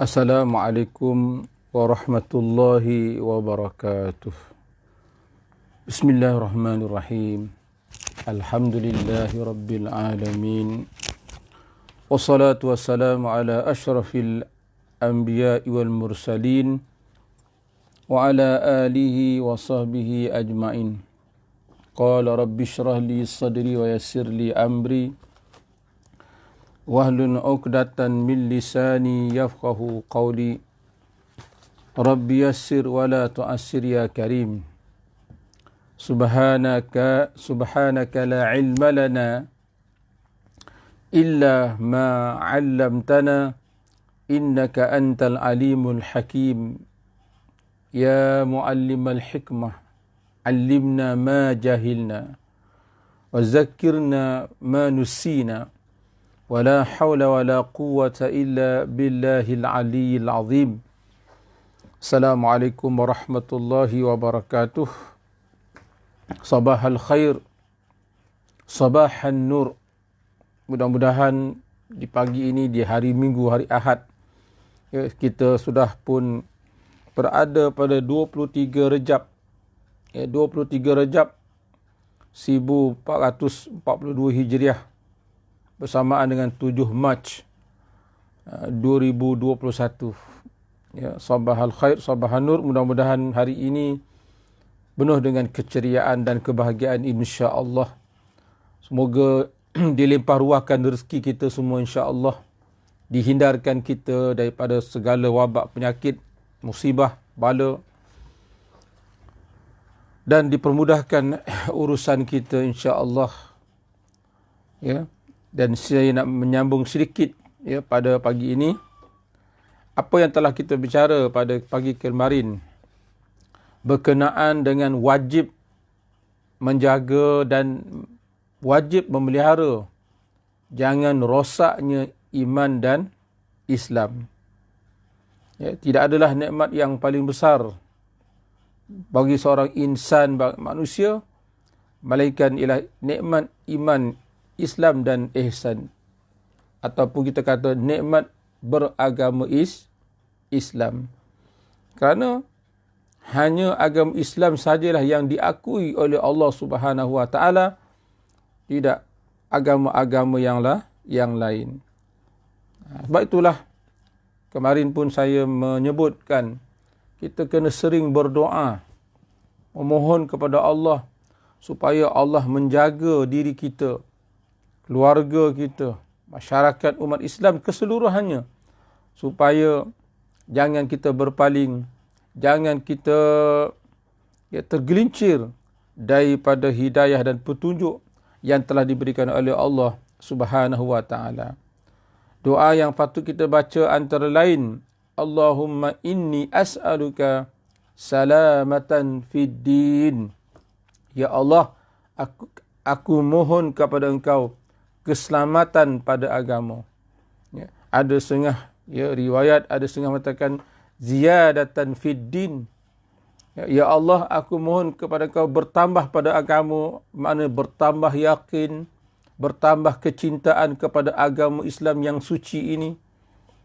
Assalamualaikum warahmatullahi wabarakatuh. Bismillahirrahmanirrahim. Alhamdulillahi rabbil alamin. Wassalatu wassalamu ala ashrafil anbiya'i wal mursalin wa ala alihi wa sahbihi ajma'in. Qala rabbi shrah li sadri wa yassir li amri wahlul 'uqdatan min lisani yafqahu qawli. Rabbi yassir wa la tu'assir ya karim. Subhanaka la ilma lana illa ma 'allamtana innaka antal alimul hakim. Ya muallimal hikmah 'allimna ma jahilna wa zakkirna ma nusina. ولا حول ولا قوة إلا بالله العلي العظيم. السلام عليكم ورحمة الله وبركاته. صباح الخير, صباح النور. Mudah-mudahan di pagi ini, di hari Minggu, hari Ahad, kita sudah pun berada pada 23 Rejab. 23 Rejab 1442 Hijriah. Bersamaan dengan 7 Mac 2021. Sabahal khair, sabahan nur. Mudah-mudahan hari ini penuh dengan keceriaan dan kebahagiaan insya-Allah. Semoga dilimpah ruahkan rezeki kita semua insya-Allah. Dihindarkan kita daripada segala wabak penyakit, musibah, bala, dan dipermudahkan urusan kita insya-Allah. Dan saya nak menyambung sedikit pada pagi ini apa yang telah kita bicara pada pagi kemarin berkenaan dengan wajib menjaga dan wajib memelihara jangan rosaknya iman dan Islam. Tidak adalah nikmat yang paling besar bagi seorang insan, manusia, melainkan ialah nikmat iman, Islam dan ihsan, ataupun kita kata nikmat beragama Islam. Kerana hanya agama Islam sajalah yang diakui oleh Allah Subhanahu Wa Taala, tidak agama-agama yang lain. Sebab itulah kemarin pun saya menyebutkan kita kena sering berdoa, memohon kepada Allah supaya Allah menjaga diri kita, keluarga kita, masyarakat umat Islam keseluruhannya, supaya jangan kita berpaling, jangan kita tergelincir daripada hidayah dan petunjuk yang telah diberikan oleh Allah Subhanahu Wa Taala. Doa yang patut kita baca antara lain, Allahumma inni as'aluka salamatan fid din. Ya Allah, aku mohon kepada Engkau keselamatan pada agama. Ada setengah riwayat, ada setengah mengatakan ziyadatan fid din. Ya Allah, aku mohon kepada Kau bertambah pada agama, makna bertambah yakin, bertambah kecintaan kepada agama Islam yang suci ini.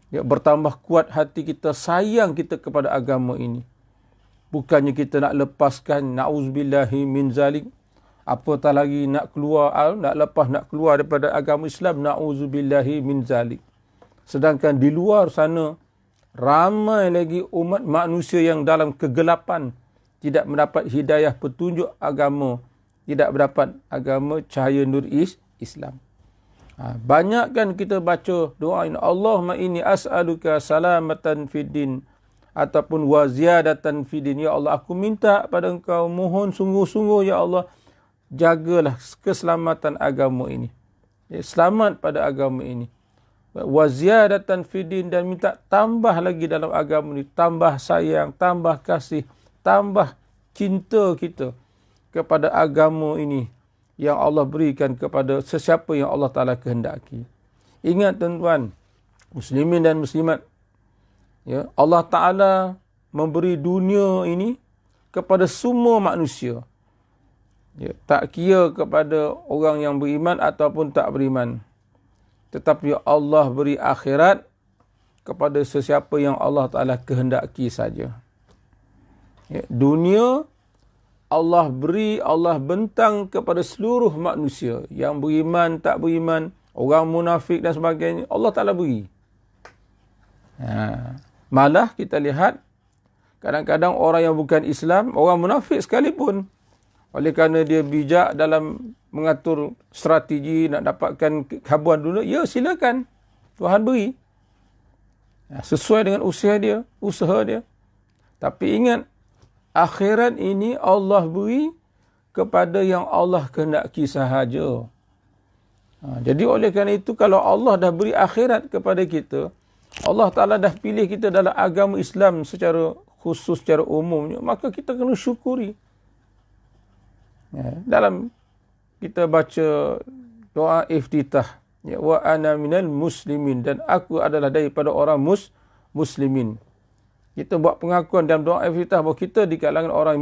Bertambah kuat hati kita, sayang kita kepada agama ini. Bukannya kita nak lepaskan, na'uzubillahi min zalik, apatah lagi nak keluar daripada agama Islam, na'udzubillahi min zalik. Sedangkan di luar sana ramai lagi umat manusia yang dalam kegelapan, tidak mendapat hidayah petunjuk agama, tidak mendapat agama cahaya nur Islam. Banyakkan kita baca doa ini, Allahumma inni as'aluka salamatan fid din, ataupun wa ziyadatan fid din. Ya Allah, aku minta pada Engkau, mohon sungguh-sungguh ya Allah, jagalah keselamatan agama ini. Selamat pada agama ini. Wa ziyadatan fid din, dan minta tambah lagi dalam agama ini, tambah sayang, tambah kasih, tambah cinta kita kepada agama ini yang Allah berikan kepada sesiapa yang Allah Taala kehendaki. Ingat tuan-tuan, muslimin dan muslimat, Allah Taala memberi dunia ini kepada semua manusia. Tak kira kepada orang yang beriman ataupun tak beriman. Tetapi Allah beri akhirat kepada sesiapa yang Allah Ta'ala kehendaki saja. Ya, dunia Allah beri, Allah bentang kepada seluruh manusia. Yang beriman, tak beriman, orang munafik dan sebagainya, Allah Ta'ala beri. Malah kita lihat, kadang-kadang orang yang bukan Islam, orang munafik sekalipun, oleh kerana dia bijak dalam mengatur strategi nak dapatkan habuan dunia, ya silakan. Tuhan beri. Sesuai dengan usaha dia. Tapi ingat, akhirat ini Allah beri kepada yang Allah kehendaki sahaja. Jadi oleh kerana itu, kalau Allah dah beri akhirat kepada kita, Allah Ta'ala dah pilih kita dalam agama Islam secara khusus, secara umumnya, maka kita kena syukuri. Dalam kita baca doa iftitah, ya, wa ana minal muslimin, dan aku adalah daripada orang muslimin. Kita buat pengakuan dalam doa iftitah bahawa kita di kalangan orang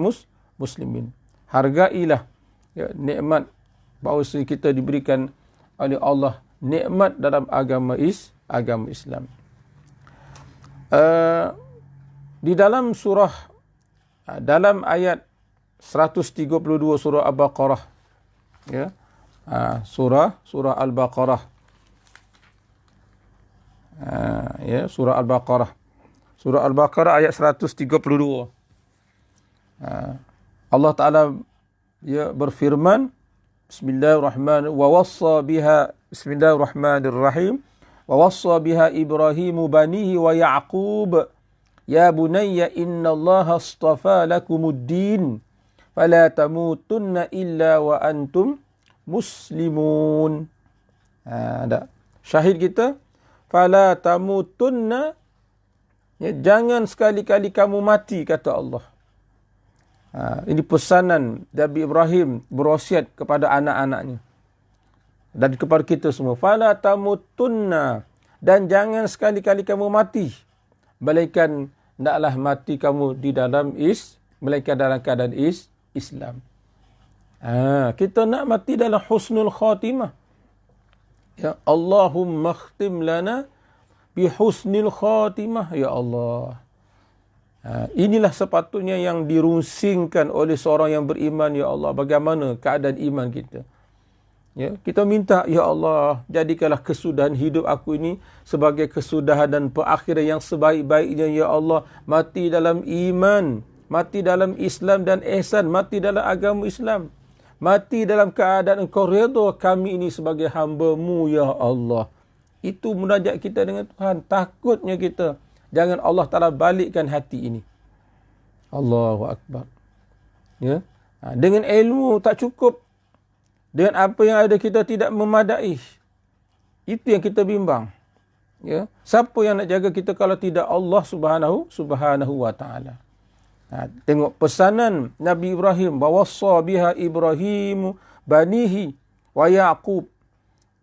muslimin. Hargailah, ya, nikmat bahawa kita diberikan oleh Allah, nikmat dalam agama Islam. Di dalam dalam ayat 132 surah Al-Baqarah, ya, surah Al-Baqarah, ya, surah Al-Baqarah ayat 132. Allah Ta'ala, ya, berfirman, Bismillahirrahmanirrahim. Wa wassa biha Ibrahimu banihi wa Ya'qub ya bunayya innallaha astafa lakumuddin fala tamutunna illa wa antum muslimun. Ada syahid kita, fala tamutunna, ya, jangan sekali-kali kamu mati, kata Allah. Ini pesanan Nabi Ibrahim berwasiat kepada anak-anaknya dan kepada kita semua. Fala tamutunna, dan jangan sekali-kali kamu mati, melainkan naklah mati kamu di dalam melainkan dalam keadaan Islam. Kita nak mati dalam husnul khatimah. Ya, Allahumma khtim lana bi husnil khatimah, ya Allah. Inilah sepatutnya yang dirungsingkan oleh seorang yang beriman, ya Allah. Bagaimana keadaan iman kita? Ya, kita minta, ya Allah, jadikanlah kesudahan hidup aku ini sebagai kesudahan dan perakhiran yang sebaik-baiknya, ya Allah. Mati dalam iman, mati dalam Islam dan ihsan, mati dalam agama Islam. Mati dalam keadaan Engkau redha kami ini sebagai hamba-Mu, ya Allah. Itu munajat kita dengan Tuhan. Takutnya kita, jangan Allah Ta'ala balikkan hati ini. Allahu Akbar. Ya? Dengan ilmu tak cukup. Dengan apa yang ada kita tidak memadai. Itu yang kita bimbang. Ya? Siapa yang nak jaga kita kalau tidak Allah Subhanahu wa Ta'ala. Tengok pesanan Nabi Ibrahim. Wawassa biha Ibrahimu banihi wa Ya'qub.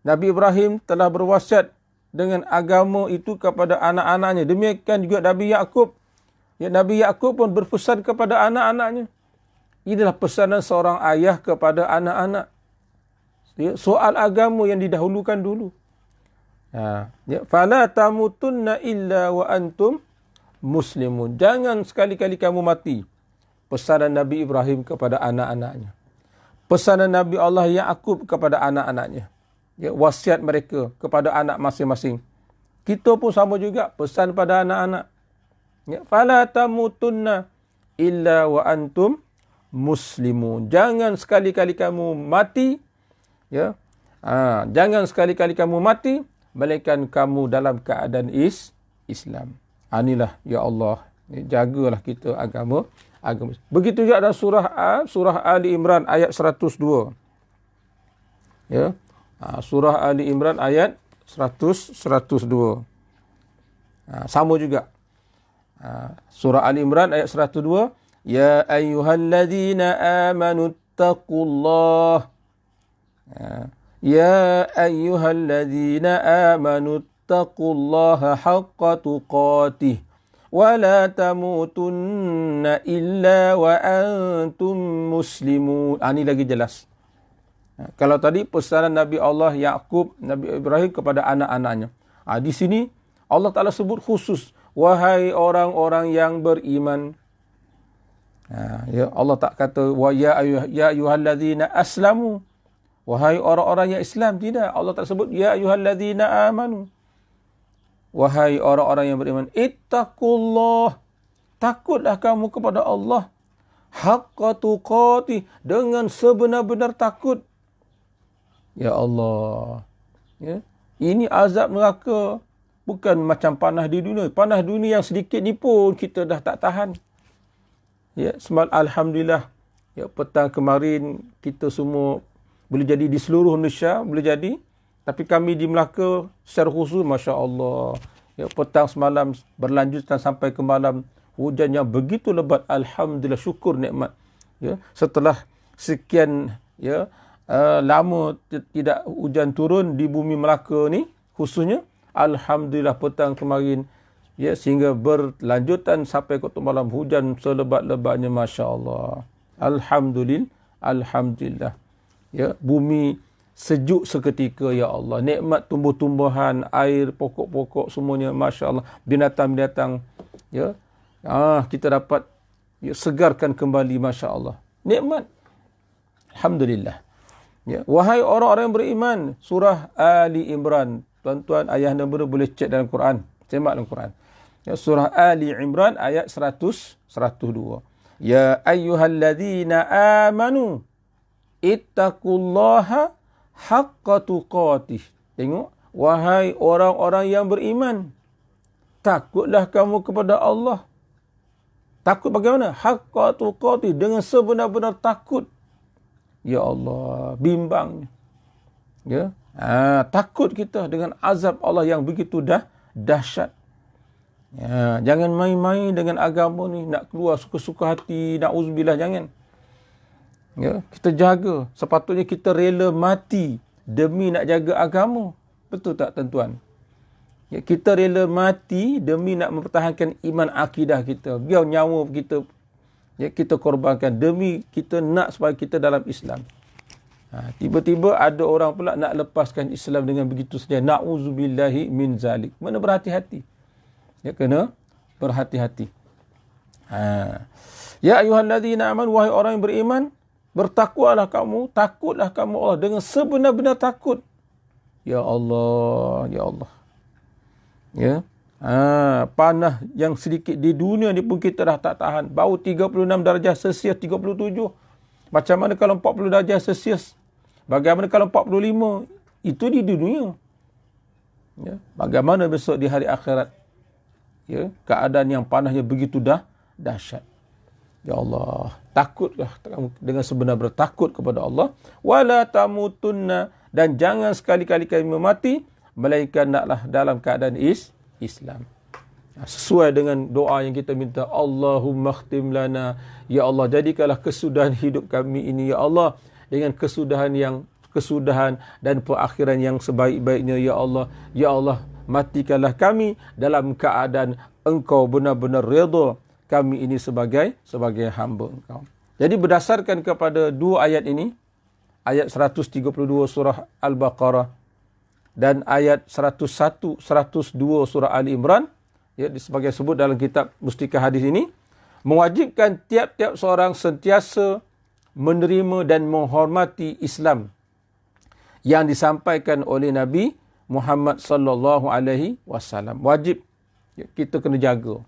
Nabi Ibrahim telah berwasiat dengan agama itu kepada anak-anaknya. Demikian juga Nabi Ya'qub. Ya, Nabi Ya'qub pun berpesan kepada anak-anaknya. Inilah pesanan seorang ayah kepada anak-anak. Ya, soal agama yang didahulukan dulu. Ya, fala tamutunna illa wa antum muslimun. Jangan sekali-kali kamu mati. Pesanan Nabi Ibrahim kepada anak-anaknya. Pesanan Nabi Allah Ya'qub kepada anak-anaknya. Ya, wasiat mereka kepada anak masing-masing. Kita pun sama juga, pesan pada anak-anak. Ya, fala tamutunna illa wa antum muslimun. Jangan sekali-kali kamu mati, ya. Jangan sekali-kali kamu mati melainkan kamu dalam keadaan Islam. Inilah, ya Allah, jagalah kita agama. Begitu juga dalam surah Ali Imran ayat 102. Ya. Surah Ali Imran ayat 102. Sama juga. Surah Ali Imran ayat 102. Ya ayyuhalladzina amanu taqullah. Ya ayyuhalladzina amanu taqullaha haqqa tuqatih. Wa la tamutunna illa wa antum muslimun. Ini lagi jelas. Kalau tadi pesanan Nabi Allah Ya'qub, Nabi Ibrahim kepada anak-anaknya. Di sini Allah Ta'ala sebut khusus. Wahai orang-orang yang beriman. Ya, Allah tak kata, ya ayyuhalladzina aslamu. Wahai orang-orang yang Islam. Tidak. Allah tak sebut, ya ayyuhalladzina amanu. Wahai orang-orang yang beriman. Ittaqullah. Takutlah kamu kepada Allah. Haqqa tuqatih. Dengan sebenar-benar takut. Ya Allah. Ya. Ini azab neraka. Bukan macam panah di dunia. Panah dunia yang sedikit ni pun kita dah tak tahan. Ya, alhamdulillah. Ya, petang kemarin kita semua boleh jadi di seluruh Indonesia, boleh jadi. Tapi kami di Melaka secara khusus, Masya Allah. Ya, petang semalam berlanjutan sampai ke malam. Hujan yang begitu lebat. Alhamdulillah, syukur nikmat. Ya, setelah sekian lama tidak hujan turun di bumi Melaka ni, khususnya, alhamdulillah petang kemarin, ya, sehingga berlanjutan sampai ke malam hujan selebat-lebatnya, Masya Allah. Alhamdulillah. Ya, bumi sejuk seketika, ya Allah. Nikmat tumbuh-tumbuhan, air, pokok-pokok semuanya, Masya Allah. Binatang-binatang, ya, kita dapat segarkan kembali, Masya Allah. Nikmat. Alhamdulillah. Ya. Wahai orang-orang yang beriman, surah Ali Imran. Tuan-tuan, ayah dan bunda boleh cek dalam Quran. Semak dalam Quran. Ya, surah Ali Imran ayat 102. Ya ayyuhalladzina amanu ittaqullaha haqqa tuqatih. Tengok. Wahai orang-orang yang beriman, takutlah kamu kepada Allah. Takut bagaimana? Haqqa tuqatih. Dengan sebenar-benar takut. Ya Allah, bimbangnya. Ya, takut kita dengan azab Allah yang begitu dahsyat. Ya, jangan main-main dengan agama ni, nak keluar suka-suka hati, na'udzubillah, jangan. Ya, kita jaga. Sepatutnya kita rela mati demi nak jaga agama. Betul tak, tuan-tuan? Ya, kita rela mati demi nak mempertahankan iman akidah kita. Biar nyawa kita, ya, kita korbankan demi kita nak supaya kita dalam Islam. Tiba-tiba ada orang pula nak lepaskan Islam dengan begitu saja. Na'udzubillahi min zalik. Mana berhati-hati? Ya, kena berhati-hati. Ya ayyuhalladzina amanu, wahai orang yang beriman, bertakwalah kamu, takutlah kamu Allah dengan sebenar-benar takut. Ya Allah, ya Allah. Ya. Panah yang sedikit di dunia ni pun kita dah tak tahan. Bau 36 darjah Celsius, 37. Macam mana kalau 40 darjah Celsius? Bagaimana kalau 45? Itu di dunia. Ya. Bagaimana besok di hari akhirat? Ya. Keadaan yang panahnya begitu dahsyat. Ya Allah, takutlah dengan sebenar-benar takut kepada Allah. Wala tamutunna, dan jangan sekali-kali kami mati melainkan naklah dalam keadaan Islam. Sesuai dengan doa yang kita minta, Allahumma khtim lana, ya Allah, jadikanlah kesudahan hidup kami ini, ya Allah, dengan kesudahan dan perakhiran yang sebaik-baiknya, ya Allah. Ya Allah, matikanlah kami dalam keadaan Engkau benar-benar redha kami ini sebagai hamba Engkau. Jadi berdasarkan kepada dua ayat ini, ayat 132 surah Al-Baqarah dan ayat 101, 102 surah Ali Imran, ya, sebagai sebut dalam kitab Mustika Hadis ini, mewajibkan tiap-tiap seorang sentiasa menerima dan menghormati Islam yang disampaikan oleh Nabi Muhammad sallallahu alaihi wasallam. Wajib, ya, kita kena jaga.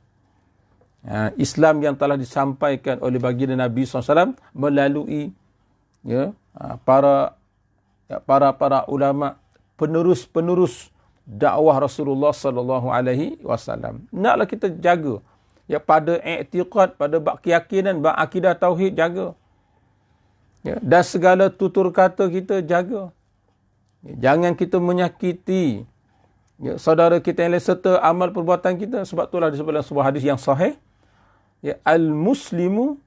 Islam yang telah disampaikan oleh baginda Nabi SAW melalui, ya, para ulama, penerus dakwah Rasulullah sallallahu alaihi wasallam. Naklah kita jaga, ya, pada i'tiqad, pada bab keyakinan, bab akidah tauhid, jaga. Ya, dan segala tutur kata kita jaga. Ya, jangan kita menyakiti, ya, saudara kita yang lain serta amal perbuatan kita. Sebab itulah disebut dalam sebuah hadis yang sahih, ya, al-muslimu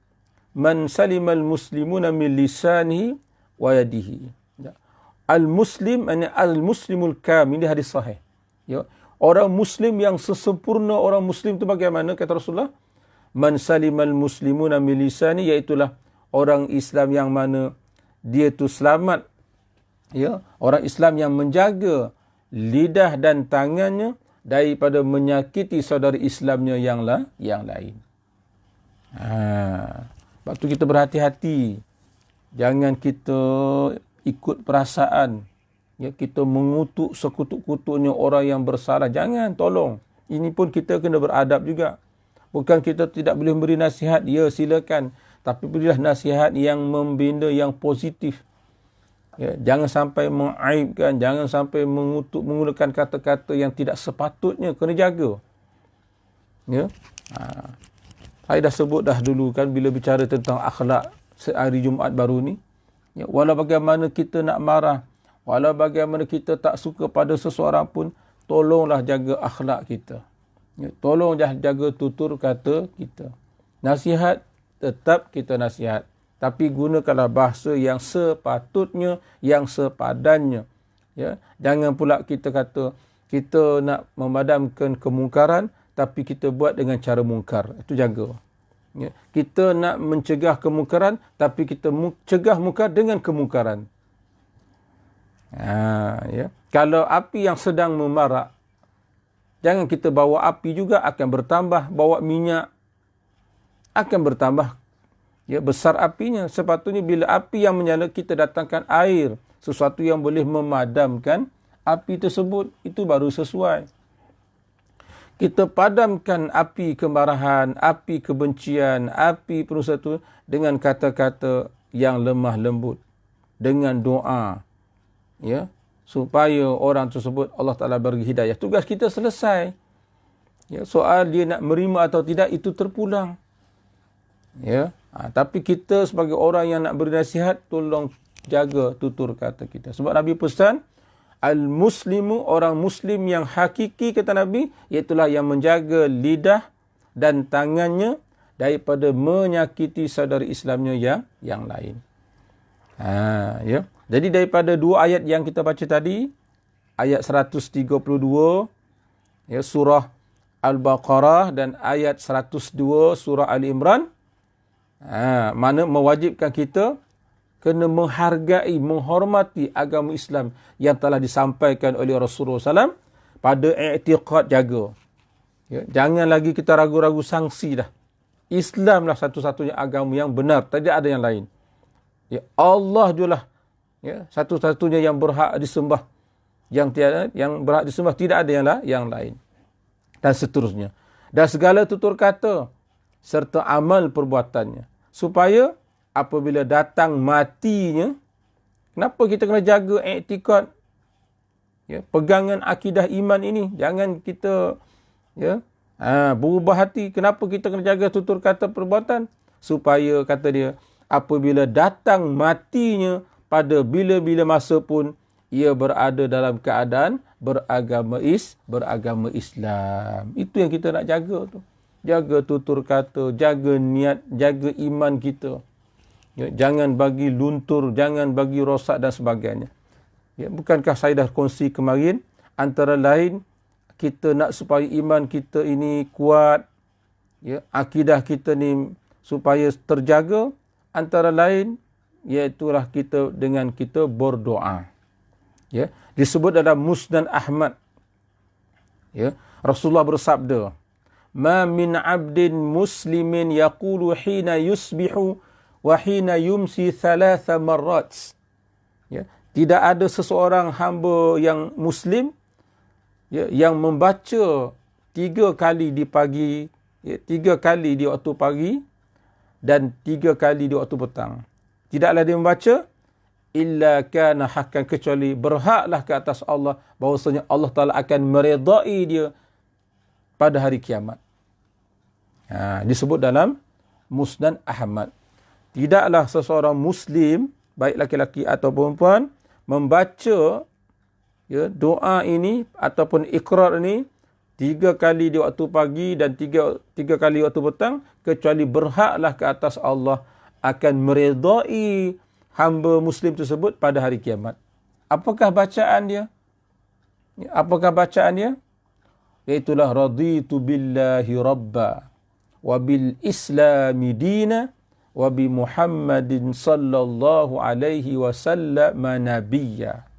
man salimal muslimuna min lisanihi wa yadihi. Ya. Al-muslim, al-muslimul kamil, ini hadis sahih. Ya. Orang muslim yang sesempurna, orang muslim itu bagaimana, kata Rasulullah? Man salimal muslimuna min lisanihi, iaitulah orang Islam yang mana dia itu selamat, ya, orang Islam yang menjaga lidah dan tangannya daripada menyakiti saudara Islamnya yang lain. Sebab tu kita berhati-hati. Jangan kita ikut perasaan. Ya, kita mengutuk sekutuk-kutuknya orang yang bersalah. Jangan, tolong. Ini pun kita kena beradab juga. Bukan kita tidak boleh memberi nasihat. Ya, silakan. Tapi berilah nasihat yang membina, yang positif. Ya, jangan sampai mengaibkan, jangan sampai mengutuk, menggunakan kata-kata yang tidak sepatutnya. Kena jaga. Ya. Saya dah sebut dah dulu kan bila bicara tentang akhlak hari Jumaat baru ni. Ya, walau bagaimana kita nak marah, walau bagaimana kita tak suka pada seseorang pun, tolonglah jaga akhlak kita. Ya, tolong jaga tutur kata kita. Nasihat, tetap kita nasihat. Tapi gunakanlah bahasa yang sepatutnya, yang sepadannya. Ya, jangan pula kita kata, kita nak memadamkan kemungkaran, tapi kita buat dengan cara mungkar. Itu jaga. Ya, kita nak mencegah kemungkaran, tapi kita cegah mungkar dengan kemungkaran. Ya. Kalau api yang sedang memarak, jangan kita bawa api juga, akan bertambah. Bawa minyak, akan bertambah. Ya, besar apinya. Sepatutnya bila api yang menyala, kita datangkan air. Sesuatu yang boleh memadamkan api tersebut. Itu baru sesuai. Kita padamkan api kemarahan, api kebencian, api penuh satu dengan kata-kata yang lemah lembut. Dengan doa. Ya, supaya orang tersebut Allah Ta'ala beri hidayah. Tugas kita selesai. Ya, soal dia nak menerima atau tidak, itu terpulang. Ya, tapi kita sebagai orang yang nak beri nasihat, tolong jaga tutur kata kita. Sebab Nabi pesan, al-muslimu, orang muslim yang hakiki, kata Nabi, iaitulah yang menjaga lidah dan tangannya daripada menyakiti saudara Islamnya yang lain. Ya. Jadi daripada dua ayat yang kita baca tadi, ayat 132, ya, surah Al-Baqarah, dan ayat 102 surah Ali Imran, mana mewajibkan kita kena menghargai, menghormati agama Islam yang telah disampaikan oleh Rasulullah SAW. Pada i'tiqad jaga. Ya, jangan lagi kita ragu-ragu sanksi dah. Islamlah satu-satunya agama yang benar. Tidak ada yang lain. Ya, Allah jualah, ya, satu-satunya yang berhak disembah. Yang berhak disembah, tidak ada yang lain. Dan seterusnya. Dan segala tutur kata serta amal perbuatannya. Supaya apabila datang matinya, kenapa kita kena jaga i'tikad? Ya, pegangan akidah iman ini. Jangan kita, ya, berubah hati. Kenapa kita kena jaga tutur kata perbuatan? Supaya, kata dia, apabila datang matinya, pada bila-bila masa pun, ia berada dalam keadaan beragama Islam. Itu yang kita nak jaga tu. Jaga tutur kata, jaga niat, jaga iman kita. Ya, jangan bagi luntur, jangan bagi rosak dan sebagainya. Ya, bukankah saya dah kongsi kemarin, antara lain kita nak supaya iman kita ini kuat, ya, akidah kita ni supaya terjaga, antara lain iaitulah kita dengan kita berdoa. Ya, disebut dalam Musnad Ahmad. Ya, Rasulullah bersabda, "Ma min 'abdin muslimin yaqulu hina yusbihu wa hina yumsi thalatha marrat." Ya, tidak ada seseorang hamba yang muslim, ya, yang membaca 3 kali di pagi, ya, 3 kali di waktu pagi dan 3 kali di waktu petang. Tidaklah dia membaca illa kana haqqan, kecuali berhaklah ke atas Allah, bahawasanya Allah Ta'ala akan meredai dia pada hari kiamat. Disebut dalam Musnad Ahmad. Tidaklah seseorang Muslim, baik laki-laki atau perempuan, membaca, ya, doa ini ataupun ikrar ini 3 kali di waktu pagi dan 3 kali waktu petang, kecuali berhaklah ke atas Allah akan meredai hamba Muslim tersebut pada hari kiamat. Apakah bacaan dia? Apakah bacaan dia? Iaitulah raditu billahi rabba wa bil islami dina wa bi Muhammadin sallallahu alaihi wasallam nabiyya.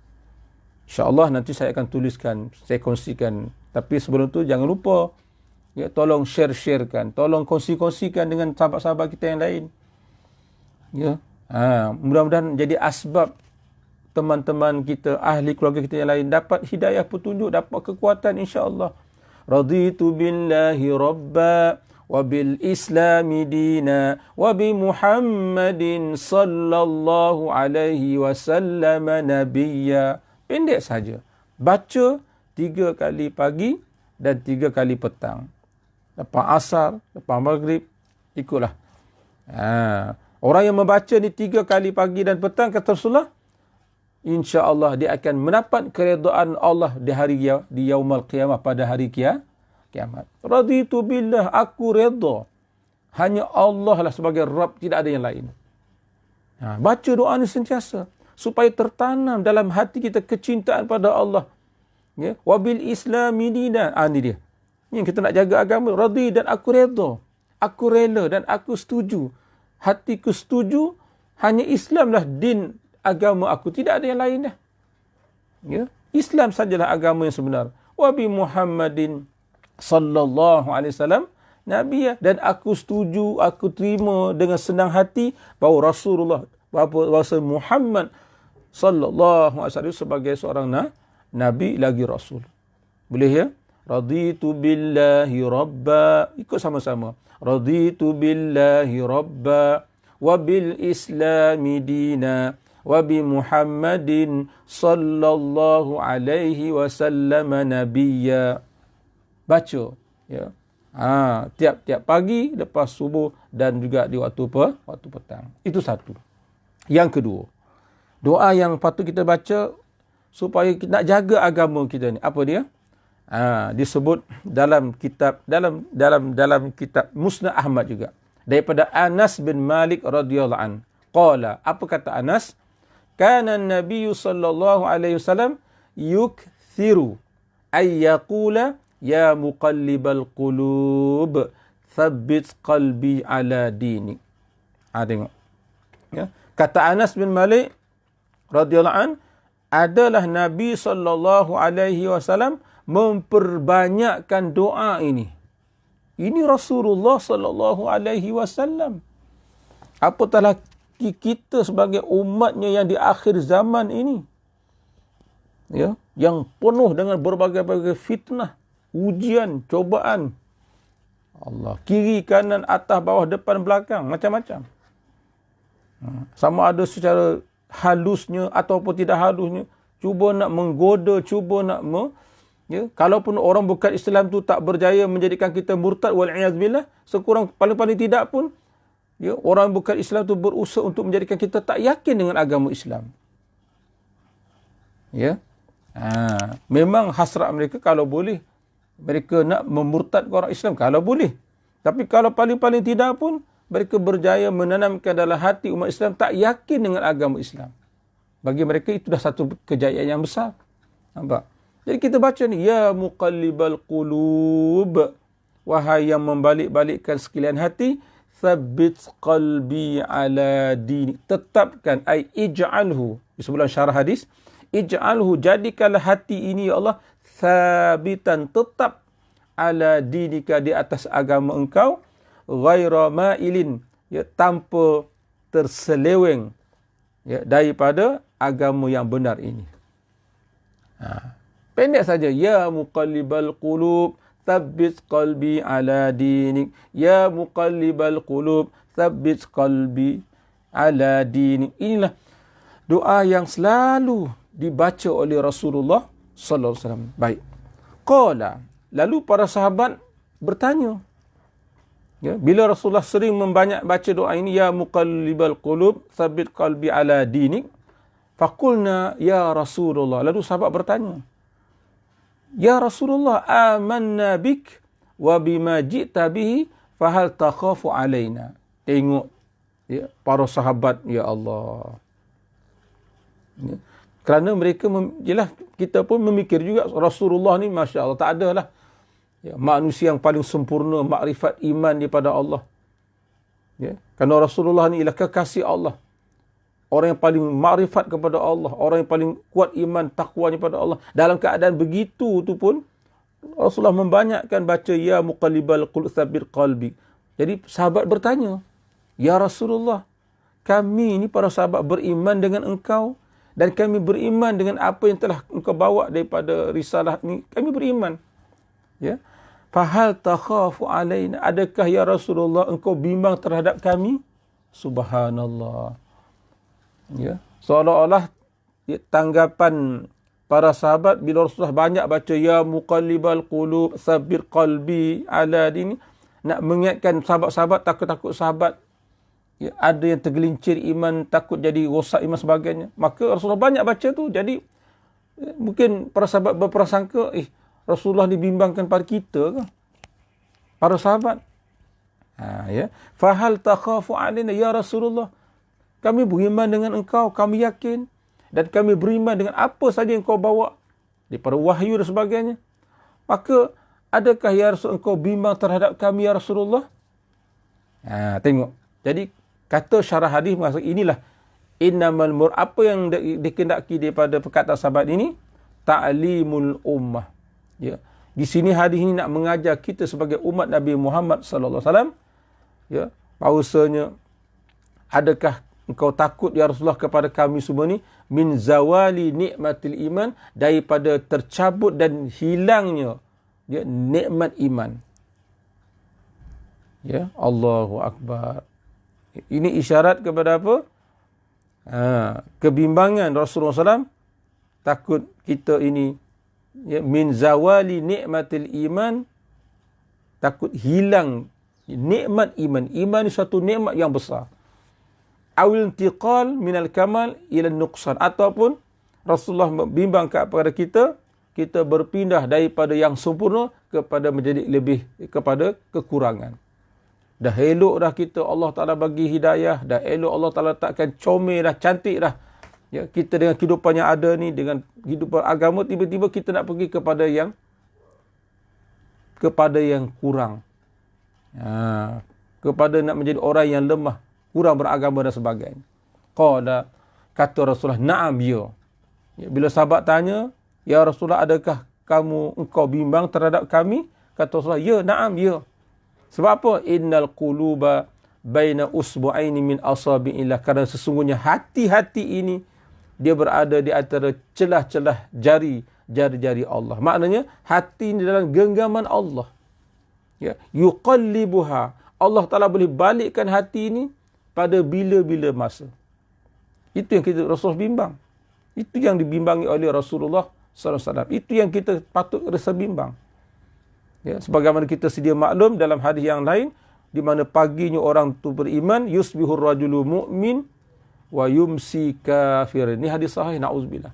InsyaAllah nanti saya akan tuliskan, saya kongsikan Tapi sebelum tu jangan lupa, ya, tolong share-sharekan, tolong kongsi-kongsikan dengan sahabat-sahabat kita yang lain. Ya. Mudah-mudahan jadi asbab teman-teman kita, ahli keluarga kita yang lain dapat hidayah petunjuk, dapat kekuatan insya-Allah. Raditu billahi rabba wa bil islami dina wa bi Muhammadin sallallahu alaihi wasallam nabiyya. Pendek saja. Baca 3 kali pagi dan 3 kali petang. Lepas asar, lepas maghrib, ikutlah. Orang yang membaca ni 3 kali pagi dan petang, kata Rasulullah, insya-Allah dia akan mendapat keredaan Allah di yaumul qiyamah, pada hari kiamat. Raditu billah, aku redha. Hanya Allah lah sebagai Rabb, tidak ada yang lain. Baca doa ni sentiasa supaya tertanam dalam hati kita kecintaan pada Allah. Ya, wabil islami dina. Ni dia. Ni kita nak jaga agama. Radhi, dan aku redha. Aku rela dan aku setuju. Hatiku setuju, hanya Islam lah din agama aku, tidak ada yang lain dah. Ya, Islam sajalah agama yang sebenar. Wa bi Muhammadin sallallahu alaihi wasallam nabi, dan aku setuju, aku terima dengan senang hati bahawa Rasulullah, bahawa Muhammad sallallahu alaihi wasallam sebagai seorang nabi lagi rasul. Boleh ya? Raditu billahi rabba. Ikut sama-sama. Raditu billahi rabba wa bil islami dina wa bi Muhammadin sallallahu alaihi wasallam nabiyya. Baca, ya. Tiap-tiap pagi lepas subuh dan juga di waktu petang. Itu satu. Yang kedua, doa yang patut kita baca supaya kita nak jaga agama kita ni. Apa dia? Disebut dalam kitab dalam kitab Musnad Ahmad juga, daripada Anas bin Malik radhiyallahu an. Qala, apa kata Anas? Kana an-nabiy sallallahu alaihi wasallam yukthiru ay yaqula ya muqallibal qulub thabbit qalbi ala dinik. Tengok. Ya. Kata Anas bin Malik radhiyallahu an, adalah Nabi sallallahu alaihi wasallam memperbanyakkan doa ini. Ini Rasulullah sallallahu alaihi wasallam. Apatah kita sebagai umatnya yang di akhir zaman ini, ya, yang penuh dengan berbagai-bagai fitnah, ujian, cobaan. Allah, kiri, kanan, atas, bawah, depan, belakang, macam-macam. Sama ada secara halusnya ataupun tidak halusnya, cuba nak menggoda, cuba nak ya, kalaupun orang bukan Islam tu tak berjaya menjadikan kita murtad, wal'iyadzubillah, sekurang paling-paling tidak pun, ya, orang bukan Islam tu berusaha untuk menjadikan kita tak yakin dengan agama Islam. Ya. Memang hasrat mereka kalau boleh mereka nak memurtadkan orang Islam, kalau boleh. Tapi kalau paling-paling tidak pun mereka berjaya menanamkan dalam hati umat Islam tak yakin dengan agama Islam. Bagi mereka itu dah satu kejayaan yang besar. Nampak? Jadi kita baca ni, ya muqallibal qulub, wahai yang membalik-balikkan sekalian hati, thabbit qalbi ala dini. Tetapkan, ay ij'alhu. Di sebelah syarah hadis, ij'alhu, jadikanlah hati ini ya Allah thabitan, tetap, ala dinika, di atas agama engkau, ghaira ma'ilin, ya, tanpa terseleweng, ya, daripada agama yang benar ini. Pendek saja, ya muqallibal qulub thabbit qalbi ala dinik, ya muqallibal qulub thabbit qalbi ala dinik. Inilah doa yang selalu dibaca oleh Rasulullah sallallahu alaihi wasallam. Baik. Qala, lalu para sahabat bertanya, ya, bila Rasulullah sering membanyak baca doa ini, ya muqallibal qulub tsabbit qalbi ala dinik, faqulna ya Rasulullah, lalu sahabat bertanya, ya Rasulullah, amanna bik wa bima ji'ta bihi fahal takhafu alaina. Tengok, ya, para sahabat, ya Allah. Ya. Kerana mereka, jelas kita pun memikir juga Rasulullah ni, Masya Allah, tak adalah, ya, manusia yang paling sempurna makrifat iman daripada Allah. Ya. Kerana Rasulullah ni ialah kekasih Allah. Orang yang paling makrifat kepada Allah. Orang yang paling kuat iman, takwanya kepada Allah. Dalam keadaan begitu tu pun, Rasulullah membanyakkan baca ya muqallibal qulub tsabbit qalbi. Jadi sahabat bertanya, ya Rasulullah, kami ni para sahabat beriman dengan engkau dan kami beriman dengan apa yang telah engkau bawa daripada risalah ni. Kami beriman. Ya. Fahal takhafu alaina? Adakah ya Rasulullah engkau bimbang terhadap kami? Subhanallah. Ya. Seolah-olah tanggapan para sahabat bila Rasulullah banyak baca ya muqallibal qulub tsabbit qalbi ala dini, nak mengingatkan sahabat-sahabat, takut-takut sahabat ya, ada yang tergelincir iman, takut jadi rosak iman sebagainya. Maka Rasulullah banyak baca tu. Jadi mungkin para sahabat berprasangka, Rasulullah dibimbangkan pada kita ke? Para sahabat. Ya. Fahal takhafu alaina ya Rasulullah? Kami beriman dengan engkau, kami yakin. Dan kami beriman dengan apa saja yang kau bawa daripada wahyu dan sebagainya. Maka, adakah ya Rasul engkau bimbang terhadap kami ya Rasulullah? Tengok. Jadi, kata syarah hadis maksud inilah innamal mur, apa yang dikendaki daripada perkataan sahabat ini, ta'limul ummah. Ya. Di sini hadis ini nak mengajar kita sebagai umat Nabi Muhammad sallallahu alaihi wasallam, ya, bahawasanya adakah engkau takut ya Rasulullah kepada kami semua ni min zawali nikmatil iman, daripada tercabut dan hilangnya ya nikmat iman. Ya, Allahu akbar. Ini isyarat kepada apa? Kebimbangan Rasulullah SAW, takut kita ini ya, min zawali nikmatil iman, takut hilang nikmat iman. Iman ni satu nikmat yang besar. Awil intiqal minal kamal ila nuqsan, ataupun Rasulullah bimbang kepada kita berpindah daripada yang sempurna kepada menjadi lebih kepada kekurangan. Dah elok dah kita, Allah Ta'ala bagi hidayah, dah elok Allah Ta'ala takkan comel dah, cantik dah. Ya, kita dengan kehidupan yang ada ni, dengan kehidupan agama, tiba-tiba kita nak pergi kepada yang kurang. Kepada nak menjadi orang yang lemah, kurang beragama dan sebagainya. Qala, kata Rasulullah, na'am ya. Bila sahabat tanya, ya Rasulullah, adakah engkau bimbang terhadap kami? Kata Rasulullah, ya, na'am ya. Sebab apa? Innal quluba baina usbu'aini min asabi'illah. Kerana sesungguhnya hati-hati ini dia berada di antara celah-celah jari-jari Allah. Maknanya hati ini dalam genggaman Allah. Ya, yuqallibuha. Allah Ta'ala boleh balikkan hati ini pada bila-bila masa. Itu yang Rasulullah bimbang. Itu yang dibimbangi oleh Rasulullah SAW. Itu yang kita patut rasa bimbang. Ya, sebagaimana kita sedia maklum dalam hadis yang lain, di mana paginya orang itu beriman, yusbihur rajulu mu'min wa yumsi kafir. Ini hadis sahih, na'udzubillah.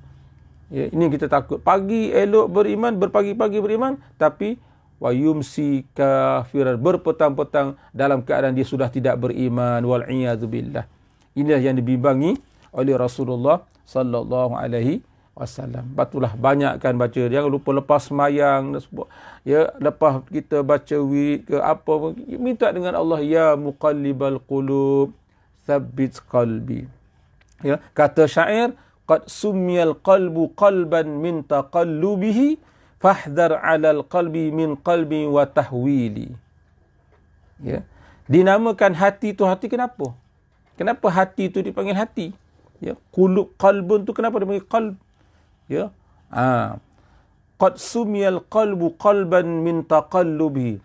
Ya, ini kita takut. Pagi elok beriman, berpagi-pagi beriman, tapi wa yumsi kafiran, berpetang-petang dalam keadaan dia sudah tidak beriman, wal iyadzu billah. Inilah yang dibimbangi oleh Rasulullah sallallahu alaihi wasallam. Batulah banyakkan baca, jangan lupa lepas sembahyang, ya, lepas kita baca wirid ke apa, minta dengan Allah, ya muqallibal qulub tsabbit qalbi. Ya, kata syair, qad summiyal qalbu qalban min taqallubihi fahdhar 'alal qalbi min qalbi wa tahwili. Ya. Dinamakan hati tu hati, kenapa? Kenapa hati tu dipanggil hati? Ya, qulub, qalbun tu kenapa dipanggil qalb? Ya. Qad sumiyal qalbu qalban min taqallubihi.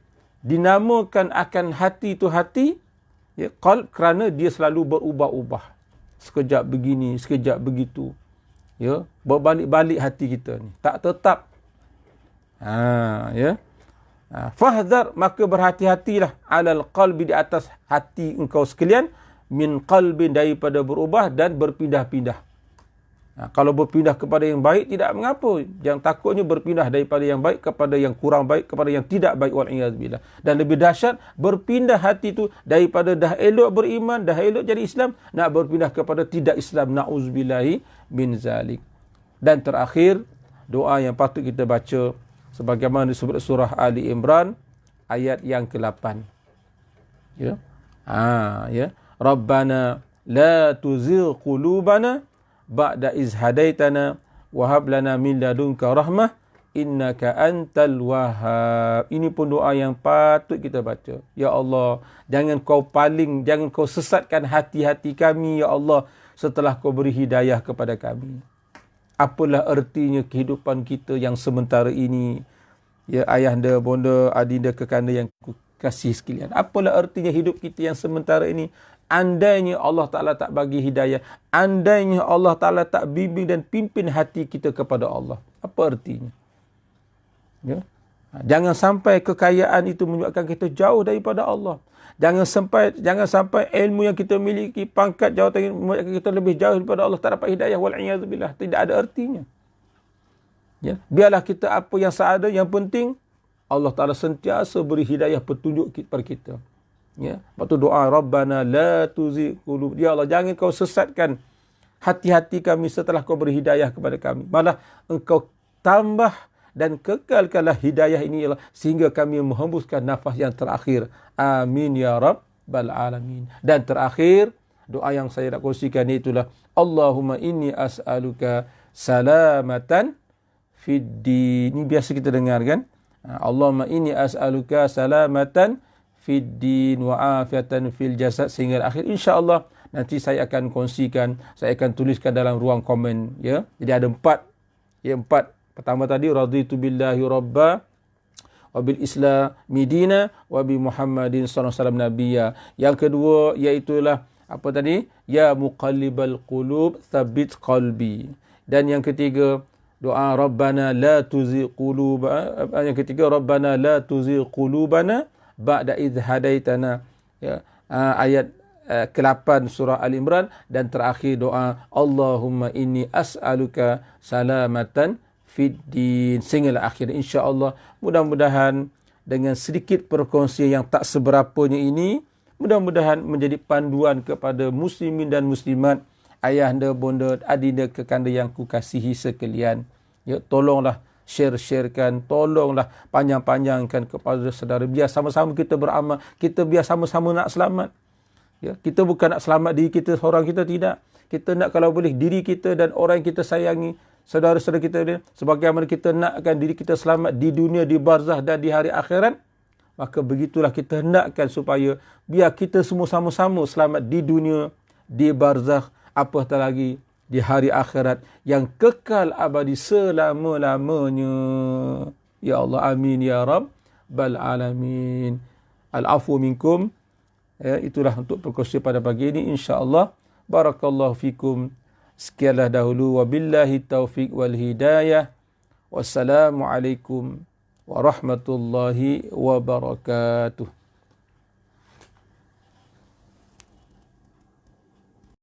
Dinamakan akan hati tu hati, ya, qalb, kerana dia selalu berubah-ubah. Sekejap begini, sekejap begitu. Ya, berbalik-balik hati kita ni. Tak tetap. Ya. Fahdhar, maka berhati-hatilah, alal qalbi, di atas hati engkau sekalian, min qalbin, daripada berubah dan berpindah-pindah. Kalau berpindah kepada yang baik tidak mengapa. Yang takutnya berpindah daripada yang baik kepada yang kurang baik, kepada yang tidak baik, wal iyad billah. Dan lebih dahsyat, berpindah hati itu daripada dah elok beriman, dah elok jadi Islam, nak berpindah kepada tidak Islam, na'uzubillahi min zalik. Dan terakhir, doa yang patut kita baca sebagaimana disebut surah Ali Imran ayat yang ke-8. Ya. Ya. Rabbana la tuzigh qulubana ba'da iz hadaitana wa hab lana min ladunka rahmah innaka antal wahhab. Ini pun doa yang patut kita baca. Ya Allah, jangan kau sesatkan hati-hati kami ya Allah setelah kau beri hidayah kepada kami. Apalah artinya kehidupan kita yang sementara ini? Ya ayahanda, bonda, adinda, kekanda yang kasih sekalian. Apalah artinya hidup kita yang sementara ini? Andainya Allah Ta'ala tak bagi hidayah, andainya Allah Ta'ala tak bimbing dan pimpin hati kita kepada Allah, apa artinya? Ya? Jangan sampai kekayaan itu menyebabkan kita jauh daripada Allah. Jangan sampai ilmu yang kita miliki, pangkat, jawatan menyebabkan kita lebih jauh daripada Allah, tak dapat hidayah, wal'iyadzubillah. Tidak ada artinya. Ya? Biarlah kita apa yang seada, yang penting Allah Ta'ala sentiasa beri hidayah petunjuk kepada kita. Ya, lepas tu doa Rabbana la tuzigh qulub. Ya Allah, jangan kau sesatkan hati-hati kami setelah kau beri hidayah kepada kami. Malah engkau tambah dan kekalkanlah hidayah ini ya Allah, sehingga kami menghembuskan nafas yang terakhir. Amin ya rabbal alamin. Dan terakhir, doa yang saya nak kongsikan itulah Allahumma inni as'aluka salamatan fid din. Ini biasa kita dengar kan? Allahumma inni as'aluka salamatan fid din wa afiatan fil jasad sehingga akhir. InsyaAllah nanti saya akan kongsikan, saya akan tuliskan dalam ruang komen. Ya. Jadi ada 4. Ya, 4. Pertama tadi, raditu billahi rabba wa bil islami dina wa bi Muhammadin sallallahu alaihi wasallam nabiyya. Yang kedua iaitulah apa tadi? Ya muqallibal qulub tsabbit qalbi. Dan yang ketiga, doa Rabbana la tuzigh qulubana. Yang ketiga, Rabbana la tuzigh qulubana ba'da idh hadaitana. Ya, ayat ke-8 surah Al-Imran. Dan terakhir doa Allahumma inni as'aluka salamatan fid din sehinggalah akhir. InsyaAllah mudah-mudahan dengan sedikit perkongsian yang tak seberapanya ini, mudah-mudahan menjadi panduan kepada muslimin dan muslimat, ayahanda, bonda, adinda, kekanda yang kukasihi sekalian. Ya, tolonglah sharekan, tolonglah panjang-panjangkan kepada saudara. Biar sama-sama kita beramal, kita biar sama-sama nak selamat. Ya, kita bukan nak selamat diri kita seorang kita, tidak. Kita nak kalau boleh diri kita dan orang yang kita sayangi, saudara-saudara kita, sebagaimana kita nakkan diri kita selamat di dunia, di barzah dan di hari akhirat, maka begitulah kita nakkan supaya biar kita semua sama-sama selamat di dunia, di barzah, apatah lagi di hari akhirat yang kekal abadi selama-lamanya. Ya Allah, amin ya rabbal alamin. Al-afu minkum. Ya, itulah untuk perkongsian pada pagi ini, insya-Allah. Barakallahu fikum. Sekianlah dahulu, wabillahi taufiq wal hidayah. Wassalamualaikum warahmatullahi wabarakatuh.